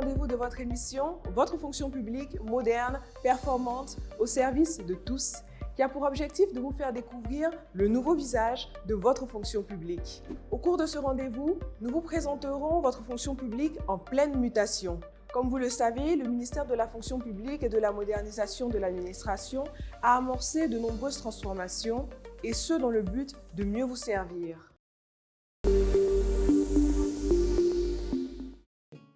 rendez-vous de votre émission Votre fonction publique moderne, performante, au service de tous, qui a pour objectif de vous faire découvrir le nouveau visage de votre fonction publique. Au cours de ce rendez-vous, nous vous présenterons votre fonction publique en pleine mutation. Comme vous le savez, le ministère de la fonction publique et de la modernisation de l'administration a amorcé de nombreuses transformations, et ce dans le but de mieux vous servir.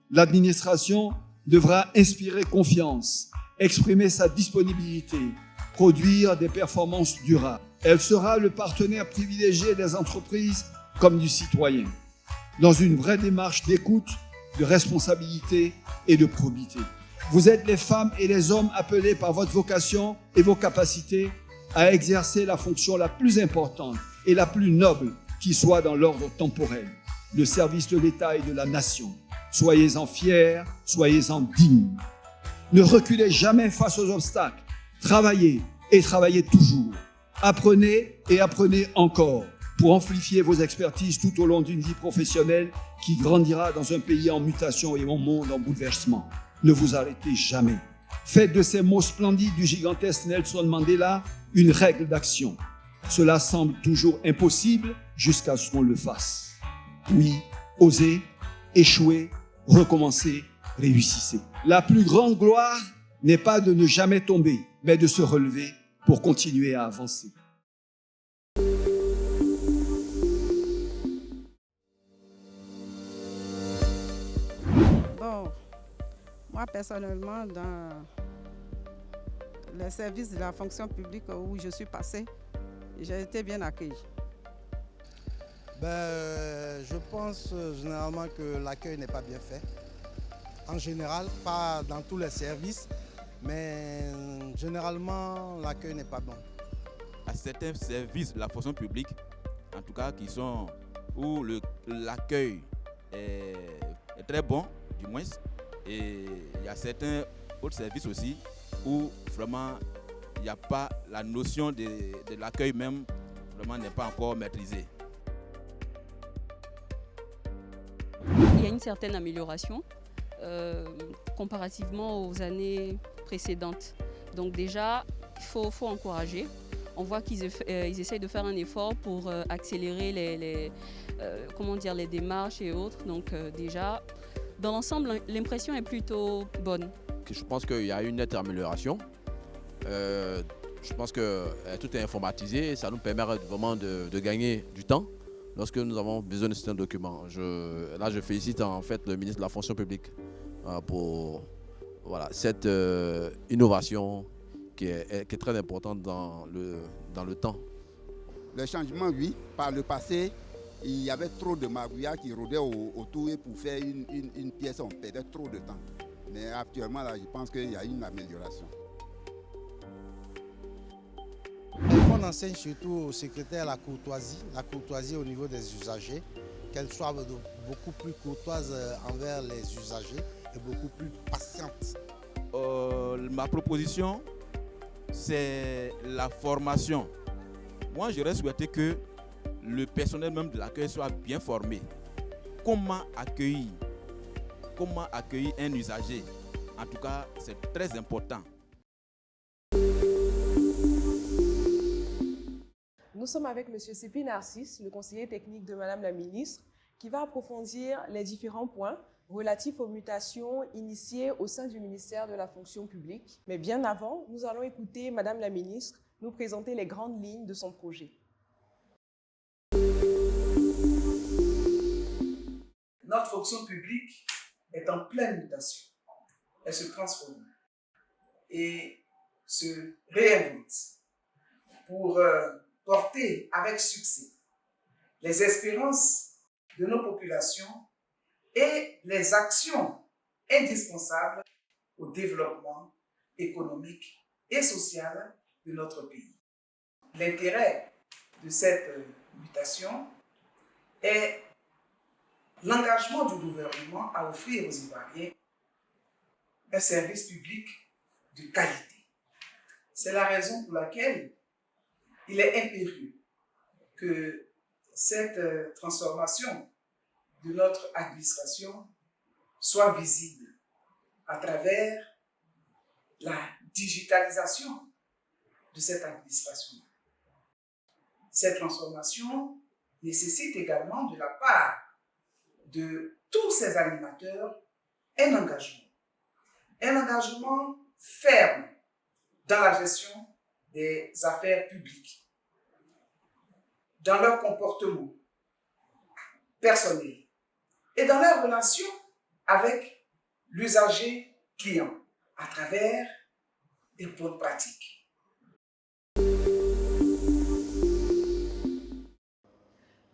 L'administration devra inspirer confiance, exprimer sa disponibilité, produire des performances durables. Elle sera le partenaire privilégié des entreprises comme du citoyen, dans une vraie démarche d'écoute, de responsabilité et de probité. Vous êtes les femmes et les hommes appelés par votre vocation et vos capacités à exercer la fonction la plus importante et la plus noble qui soit dans l'ordre temporel, le service de l'État et de la nation. Soyez-en fiers, soyez-en dignes. Ne reculez jamais face aux obstacles. Travaillez et travaillez toujours. Apprenez et apprenez encore pour amplifier vos expertises tout au long d'une vie professionnelle qui grandira dans un pays en mutation et un monde en bouleversement. Ne vous arrêtez jamais. Faites de ces mots splendides du gigantesque Nelson Mandela une règle d'action. Cela semble toujours impossible jusqu'à ce qu'on le fasse. Oui, osez, échouez, recommencez, réussissez. La plus grande gloire n'est pas de ne jamais tomber, mais de se relever pour continuer à avancer. Bon, moi personnellement, dans les services de la fonction publique où je suis passée, j'ai été bien accueillie. Je pense généralement que l'accueil n'est pas bien fait. En général, pas dans tous les services, mais généralement l'accueil n'est pas bon. À certains services de la fonction publique, en tout cas où l'accueil est très bon, du moins, et il y a certains autres services aussi où vraiment il n'y a pas la notion de l'accueil même, vraiment n'est pas encore maîtrisée. Il y a une certaine amélioration comparativement aux années précédentes. Donc déjà, il faut encourager. On voit qu'ils essayent de faire un effort pour accélérer les démarches et autres. Donc déjà, dans l'ensemble, l'impression est plutôt bonne. Je pense qu'il y a une nette amélioration. Je pense que tout est informatisé et ça nous permet vraiment de gagner du temps lorsque nous avons besoin de certains documents. Là, je félicite en fait le ministre de la fonction publique pour cette innovation qui est très importante dans le temps. Le changement, oui. Par le passé, il y avait trop de magouillards qui rôdaient autour et pour faire une pièce, on perdait trop de temps. Mais actuellement, là, je pense qu'il y a une amélioration. On enseigne surtout aux secrétaires la courtoisie au niveau des usagers, qu'elles soient beaucoup plus courtoises envers les usagers et beaucoup plus patientes. Ma proposition, c'est la formation. Moi, j'aurais souhaité que le personnel même de l'accueil soit bien formé. Comment accueillir un usager? En tout cas, c'est très important. Nous sommes avec M. Sipi Narcisse, le conseiller technique de Madame la Ministre, qui va approfondir les différents points relatifs aux mutations initiées au sein du ministère de la fonction publique. Mais bien avant, nous allons écouter Madame la Ministre nous présenter les grandes lignes de son projet. Notre fonction publique est en pleine mutation. Elle se transforme et se réinvente pour porter avec succès les espérances de nos populations et les actions indispensables au développement économique et social de notre pays. L'intérêt de cette mutation est l'engagement du gouvernement à offrir aux Ivoiriens un service public de qualité. C'est la raison pour laquelle il est impérieux que cette transformation de notre administration soit visible à travers la digitalisation de cette administration. Cette transformation nécessite également de la part de tous ces animateurs un engagement ferme dans la gestion des affaires publiques, dans leur comportement personnel et dans leur relation avec l'usager client à travers des bonnes pratiques.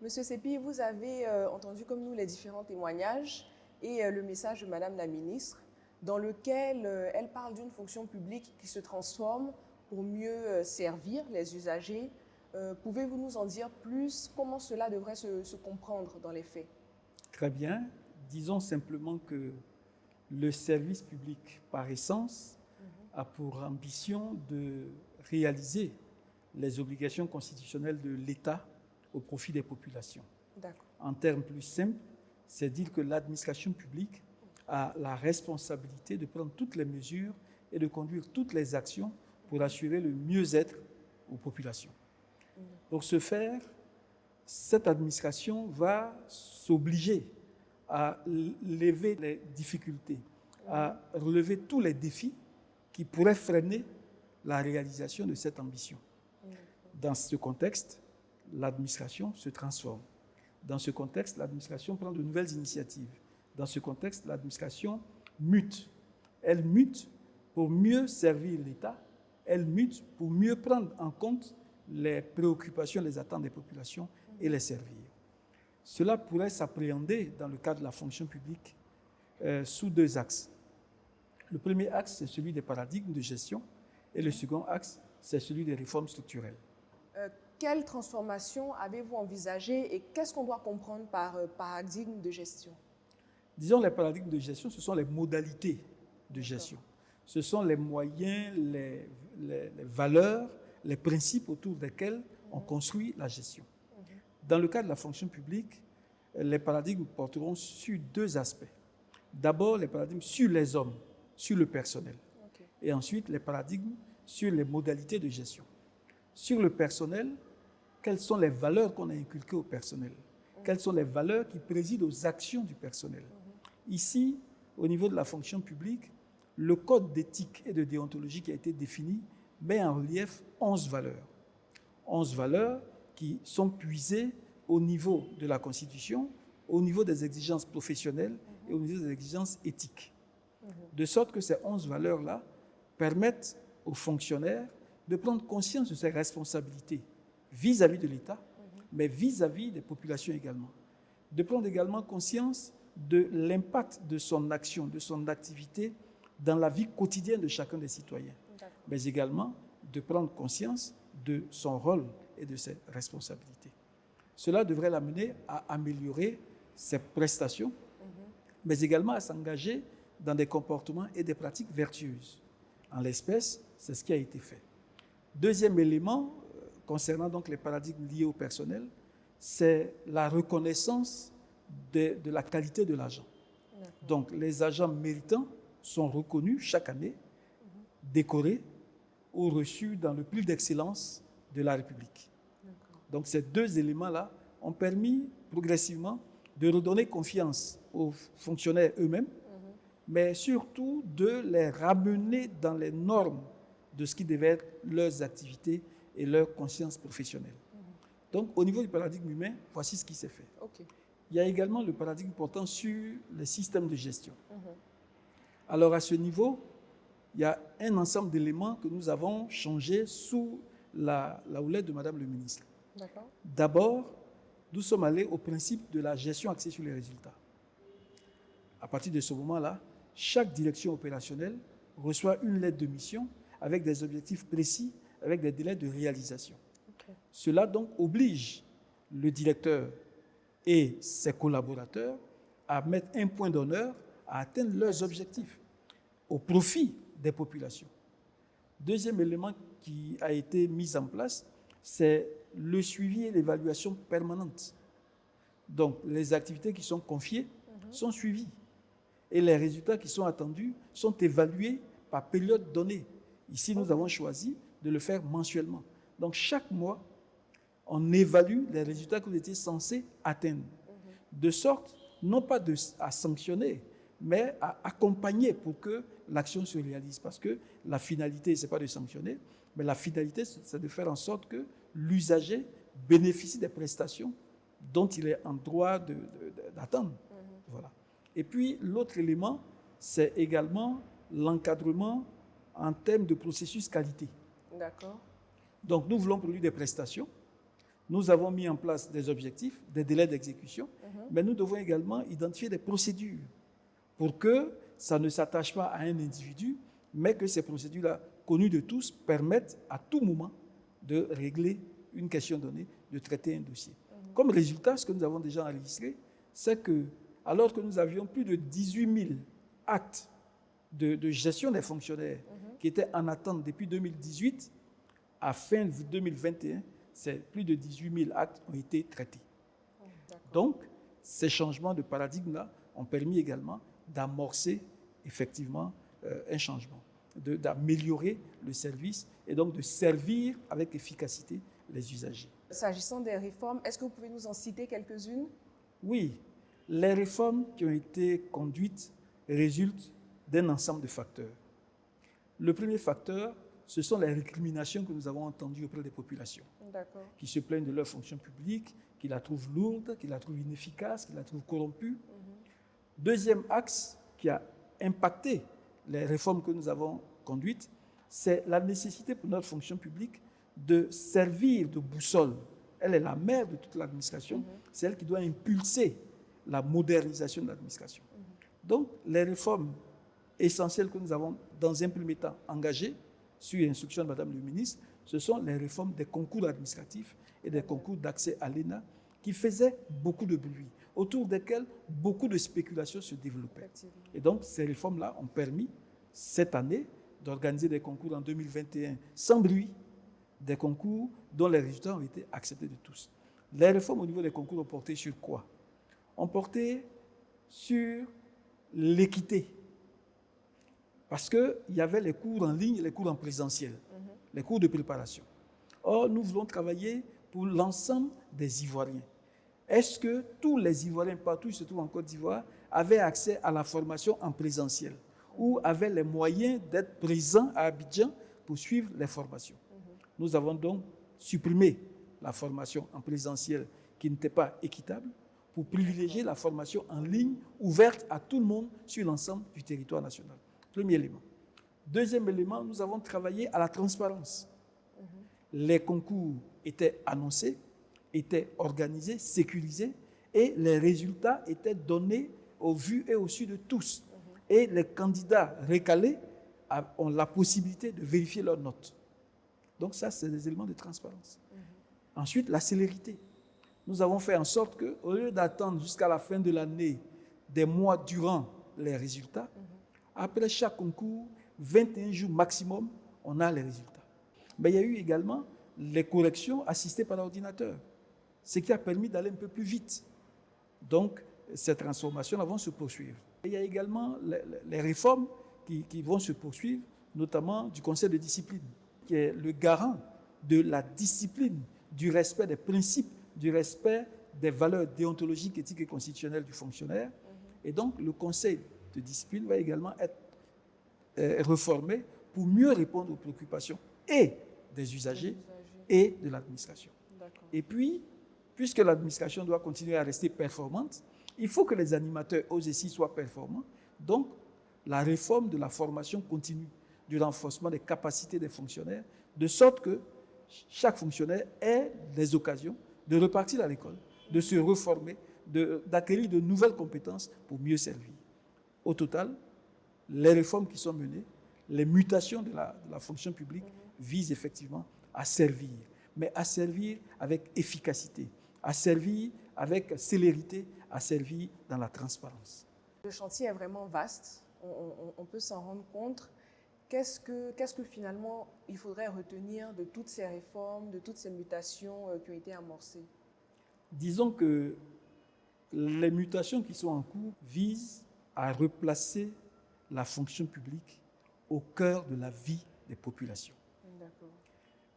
Monsieur Sepi, vous avez entendu comme nous les différents témoignages et le message de Madame la ministre dans lequel elle parle d'une fonction publique qui se transforme pour mieux servir les usagers. Pouvez-vous nous en dire plus? Comment cela devrait se comprendre dans les faits? Très bien. Disons simplement que le service public, par essence, a pour ambition de réaliser les obligations constitutionnelles de l'État au profit des populations. En termes plus simples, c'est dire que l'administration publique a la responsabilité de prendre toutes les mesures et de conduire toutes les actions pour assurer le mieux-être aux populations. Pour ce faire, cette administration va s'obliger à lever les difficultés, à relever tous les défis qui pourraient freiner la réalisation de cette ambition. Dans ce contexte, l'administration se transforme. Dans ce contexte, l'administration prend de nouvelles initiatives. Dans ce contexte, l'administration mute. Elle mute pour mieux servir l'État, elle mute pour mieux prendre en compte les préoccupations, les attentes des populations et les servir. Cela pourrait s'appréhender dans le cadre de la fonction publique sous deux axes. Le premier axe, c'est celui des paradigmes de gestion et le second axe, c'est celui des réformes structurelles. Quelle transformation avez-vous envisagée et qu'est-ce qu'on doit comprendre par paradigme de gestion? Disons, les paradigmes de gestion, ce sont les modalités de gestion. Ce sont les moyens, les valeurs, les principes autour desquels on construit la gestion. Dans le cas de la fonction publique, les paradigmes porteront sur deux aspects. D'abord, les paradigmes sur les hommes, sur le personnel. Et ensuite, les paradigmes sur les modalités de gestion. Sur le personnel, quelles sont les valeurs qu'on a inculquées au personnel? Quelles sont les valeurs qui président aux actions du personnel? Ici, au niveau de la fonction publique, le code d'éthique et de déontologie qui a été défini met en relief 11 valeurs. 11 valeurs qui sont puisées au niveau de la Constitution, au niveau des exigences professionnelles et au niveau des exigences éthiques. De sorte que ces 11 valeurs-là permettent aux fonctionnaires de prendre conscience de ses responsabilités vis-à-vis de l'État, mais vis-à-vis des populations également. De prendre également conscience de l'impact de son action, de son activité dans la vie quotidienne de chacun des citoyens, mais également de prendre conscience de son rôle et de ses responsabilités. Cela devrait l'amener à améliorer ses prestations, mais également à s'engager dans des comportements et des pratiques vertueuses. En l'espèce, c'est ce qui a été fait. Deuxième élément, concernant donc les paradigmes liés au personnel, c'est la reconnaissance de la qualité de l'agent. Donc, les agents méritants sont reconnus chaque année, décorés ou reçus dans le prix d'excellence de la République. Donc, ces deux éléments-là ont permis progressivement de redonner confiance aux fonctionnaires eux-mêmes, mais surtout de les ramener dans les normes de ce qui devait être leurs activités et leur conscience professionnelle. Donc, au niveau du paradigme humain, voici ce qui s'est fait. Il y a également le paradigme portant sur les systèmes de gestion. Alors, à ce niveau, il y a un ensemble d'éléments que nous avons changés sous la houlette de Madame le ministre. D'abord, nous sommes allés au principe de la gestion axée sur les résultats. À partir de ce moment-là, chaque direction opérationnelle reçoit une lettre de mission avec des objectifs précis, avec des délais de réalisation. Cela donc oblige le directeur et ses collaborateurs à mettre un point d'honneur à atteindre leurs objectifs au profit des populations. Deuxième élément qui a été mis en place, c'est le suivi et l'évaluation permanente. Donc, les activités qui sont confiées sont suivies. et les résultats qui sont attendus sont évalués par période donnée. Ici, nous avons choisi de le faire mensuellement. Donc, chaque mois, on évalue les résultats que vous étiez censés atteindre. De sorte, non pas à sanctionner, mais à accompagner pour que l'action se réalise. Parce que la finalité, ce n'est pas de sanctionner, mais la finalité, c'est de faire en sorte que l'usager bénéficie des prestations dont il est en droit d'attendre. Voilà. Et puis, l'autre élément, c'est également l'encadrement en termes de processus qualité. D'accord. Donc, nous voulons produire des prestations. Nous avons mis en place des objectifs, des délais d'exécution, mais nous devons également identifier des procédures pour que ça ne s'attache pas à un individu, mais que ces procédures-là, connues de tous, permettent à tout moment de régler une question donnée, de traiter un dossier. Comme résultat, ce que nous avons déjà enregistré, c'est que, alors que nous avions plus de 18 000 actes de gestion des fonctionnaires qui étaient en attente depuis 2018, à fin 2021, plus de 18 000 actes ont été traités. Donc, ces changements de paradigme-là ont permis également d'amorcer effectivement un changement, d'améliorer le service et donc de servir avec efficacité les usagers. S'agissant des réformes, est-ce que vous pouvez nous en citer quelques-unes? Oui, les réformes qui ont été conduites résultent d'un ensemble de facteurs. Le premier facteur, ce sont les récriminations que nous avons entendues auprès des populations, qui se plaignent de leur fonction publique, qui la trouvent lourde, qui la trouvent inefficace, qui la trouvent corrompue. Deuxième axe qui a impacté les réformes que nous avons conduites, c'est la nécessité pour notre fonction publique de servir de boussole. Elle est la mère de toute l'administration, c'est elle qui doit impulser la modernisation de l'administration. Donc, les réformes essentielles que nous avons, dans un premier temps, engagées, sur instruction de Madame le ministre, ce sont les réformes des concours administratifs et des concours d'accès à l'ENA qui faisaient beaucoup de bruit, autour desquels beaucoup de spéculations se développaient. Et donc, ces réformes-là ont permis, cette année, d'organiser des concours en 2021 sans bruit, des concours dont les résultats ont été acceptés de tous. Les réformes au niveau des concours ont porté sur quoi? Ont porté sur l'équité. Parce qu'il y avait les cours en ligne et les cours en présentiel, les cours de préparation. Or, nous voulons travailler pour l'ensemble des Ivoiriens. Est-ce que tous les Ivoiriens, partout où ils se trouvent en Côte d'Ivoire, avaient accès à la formation en présentiel ou avaient les moyens d'être présents à Abidjan pour suivre les formations? Nous avons donc supprimé la formation en présentiel qui n'était pas équitable pour privilégier la formation en ligne ouverte à tout le monde sur l'ensemble du territoire national. Premier élément. Deuxième élément, nous avons travaillé à la transparence. Les concours étaient annoncés, étaient organisés, sécurisés, et les résultats étaient donnés au vu et au su de tous. Et les candidats recalés ont la possibilité de vérifier leurs notes. Donc ça, c'est des éléments de transparence. Ensuite, la célérité. Nous avons fait en sorte qu'au lieu d'attendre jusqu'à la fin de l'année, des mois durant les résultats, après chaque concours, 21 jours maximum, on a les résultats. Mais il y a eu également les corrections assistées par l'ordinateur, ce qui a permis d'aller un peu plus vite. Donc, ces transformations vont se poursuivre. Et il y a également les réformes qui vont se poursuivre, notamment du Conseil de discipline, qui est le garant de la discipline, du respect des principes, du respect des valeurs déontologiques, éthiques et constitutionnelles du fonctionnaire. Et donc, le Conseil de discipline va également être réformé pour mieux répondre aux préoccupations et des usagers et de l'administration. Et puis, puisque l'administration doit continuer à rester performante, il faut que les animateurs eux aussi soient performants. Donc, la réforme de la formation continue, du renforcement des capacités des fonctionnaires, de sorte que chaque fonctionnaire ait des occasions de repartir à l'école, de se reformer, d'acquérir de nouvelles compétences pour mieux servir. Au total, les réformes qui sont menées, les mutations de la fonction publique visent effectivement à servir, mais à servir avec efficacité, à servir avec célérité, à servir dans la transparence. Le chantier est vraiment vaste, on peut s'en rendre compte. Qu'est-ce que finalement il faudrait retenir de toutes ces réformes, de toutes ces mutations qui ont été amorcées? Disons que les mutations qui sont en cours visent à replacer la fonction publique au cœur de la vie des populations.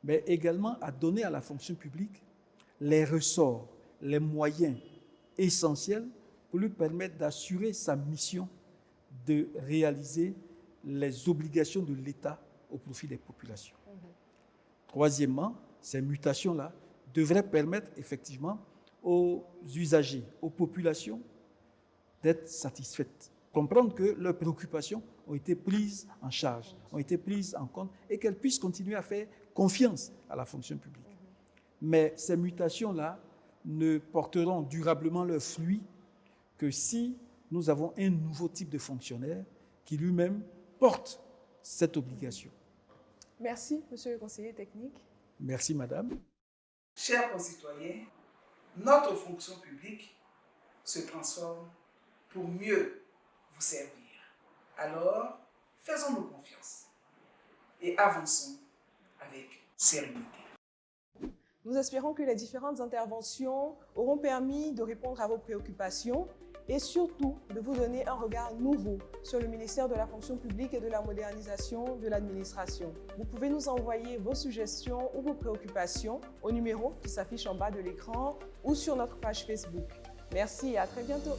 Mais également à donner à la fonction publique les ressorts, les moyens essentiels pour lui permettre d'assurer sa mission de réaliser les obligations de l'État au profit des populations. Troisièmement, ces mutations-là devraient permettre effectivement aux usagers, aux populations d'être satisfaites, comprendre que leurs préoccupations ont été prises en charge, ont été prises en compte et qu'elles puissent continuer à faire confiance à la fonction publique. Mais ces mutations-là ne porteront durablement leurs fruits que si nous avons un nouveau type de fonctionnaire qui lui-même porte cette obligation. Merci, monsieur le conseiller technique. Merci, madame. Chers concitoyens, notre fonction publique se transforme pour mieux vous servir. Alors, faisons-nous confiance et avançons avec sérénité. Nous espérons que les différentes interventions auront permis de répondre à vos préoccupations et surtout de vous donner un regard nouveau sur le ministère de la fonction publique et de la modernisation de l'administration. Vous pouvez nous envoyer vos suggestions ou vos préoccupations au numéro qui s'affiche en bas de l'écran ou sur notre page Facebook. Merci et à très bientôt.